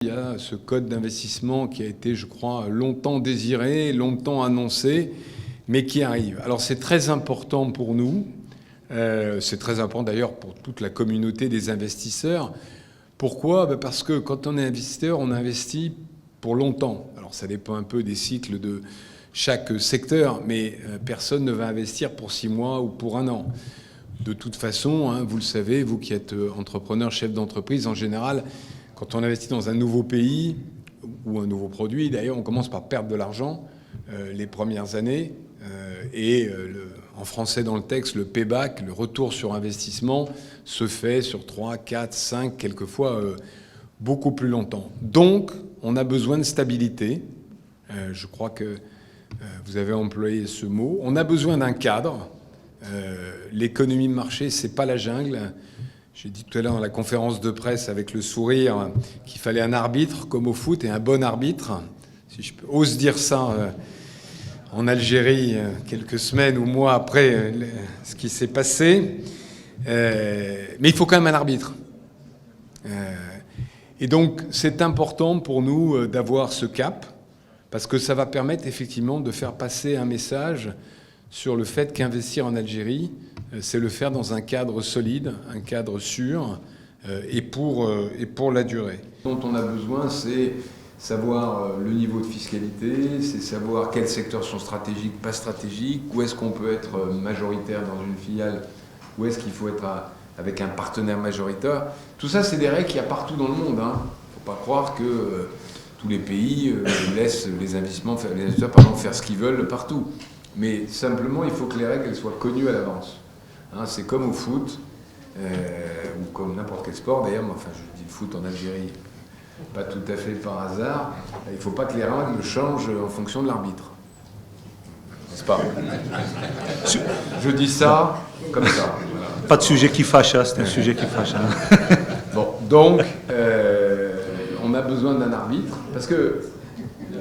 Il y a ce code d'investissement qui a été, je crois, longtemps désiré, longtemps annoncé, mais qui arrive. Alors c'est très important pour nous, c'est très important d'ailleurs pour toute la communauté des investisseurs. Pourquoi ? Parce que quand on est investisseur, on investit pour longtemps. Alors ça dépend un peu des cycles de chaque secteur, mais personne ne va investir pour 6 mois ou pour 1 an. De toute façon, vous le savez, vous qui êtes entrepreneur, chef d'entreprise, en général, quand on investit dans un nouveau pays ou un nouveau produit, d'ailleurs, on commence par perdre de l'argent les premières années. En français dans le texte, le payback, le retour sur investissement, se fait sur 3, 4, 5, quelquefois beaucoup plus longtemps. Donc, on a besoin de stabilité. Je crois que vous avez employé ce mot. On a besoin d'un cadre. L'économie de marché, c'est pas la jungle. J'ai dit tout à l'heure dans la conférence de presse avec le sourire qu'il fallait un arbitre comme au foot et un bon arbitre. Si je ose dire ça en Algérie quelques semaines ou mois après ce qui s'est passé. Mais il faut quand même un arbitre. Et donc c'est important pour nous d'avoir ce cap parce que ça va permettre effectivement de faire passer un message sur le fait qu'investir en Algérie, c'est le faire dans un cadre solide, un cadre sûr, et pour la durée. Ce dont on a besoin, c'est savoir le niveau de fiscalité, c'est savoir quels secteurs sont stratégiques, pas stratégiques, où est-ce qu'on peut être majoritaire dans une filiale, où est-ce qu'il faut être avec un partenaire majoritaire. Tout ça, c'est des règles qu'il y a partout dans le monde. Il ne faut pas croire que tous les pays laissent les investisseurs faire ce qu'ils veulent partout. Mais simplement, il faut que les règles soient connues à l'avance. C'est comme au foot, ou comme n'importe quel sport. D'ailleurs, je dis le foot en Algérie, pas tout à fait par hasard. Il ne faut pas que les règles changent en fonction de l'arbitre. N'est-ce pas ? Je dis ça comme ça. Voilà. Pas de sujet qui fâche, c'est un sujet qui fâche. Bon, donc, on a besoin d'un arbitre, parce que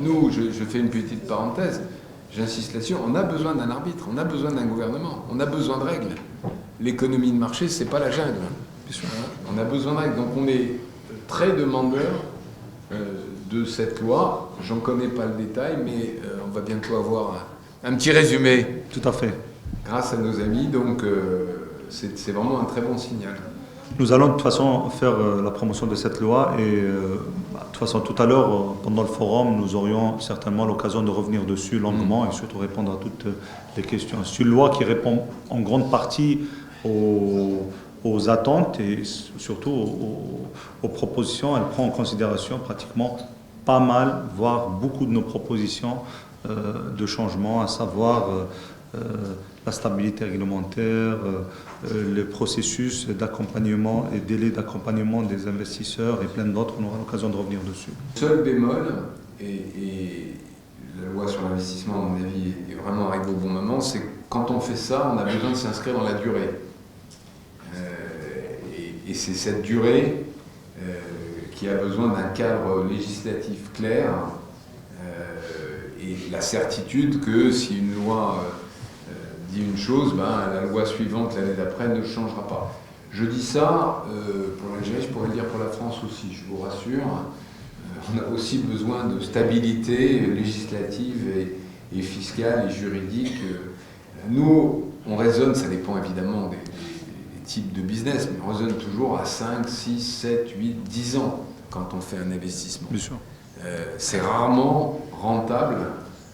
nous, je fais une petite parenthèse, j'insiste là-dessus, on a besoin d'un arbitre, on a besoin d'un gouvernement, on a besoin de règles. L'économie de marché, c'est pas la jungle. On a besoin de règles. Donc on est très demandeur de cette loi. J'en connais pas le détail, mais on va bientôt avoir un petit résumé. Tout à fait. Grâce à nos amis, donc c'est vraiment un très bon signal. Nous allons de toute façon faire la promotion de cette loi et de toute façon tout à l'heure pendant le forum nous aurions certainement l'occasion de revenir dessus longuement et surtout répondre à toutes les questions. C'est une loi qui répond en grande partie aux attentes et surtout aux propositions. Elle prend en considération pratiquement pas mal, voire beaucoup de nos propositions de changement, à savoir la stabilité réglementaire, le processus d'accompagnement et délai d'accompagnement des investisseurs et plein d'autres. On aura l'occasion de revenir dessus. Seul bémol, et la loi sur l'investissement, à mon avis, est vraiment arrivée au bon moment, c'est que quand on fait ça, on a besoin de s'inscrire dans la durée. Et c'est cette durée qui a besoin d'un cadre législatif clair et la certitude que si une loi dit une chose, la loi suivante, l'année d'après, ne changera pas. Je dis ça pour l'Algérie, je pourrais le dire pour la France aussi, je vous rassure. On a aussi besoin de stabilité législative et fiscale et juridique. Nous, on raisonne, ça dépend évidemment des types de business, mais on raisonne toujours à 5, 6, 7, 8, 10 ans quand on fait un investissement. Bien sûr. C'est rarement rentable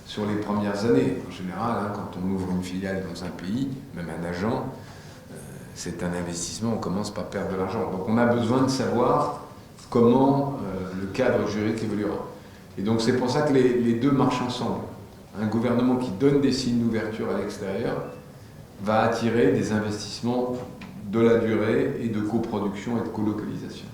sur les premières années. En général, quand on ouvre une filiale dans un pays, même un agent, c'est un investissement, on commence par perdre de l'argent. Donc on a besoin de savoir comment le cadre juridique évoluera. Et donc c'est pour ça que les deux marchent ensemble. Un gouvernement qui donne des signes d'ouverture à l'extérieur va attirer des investissements de la durée et de coproduction et de colocalisation.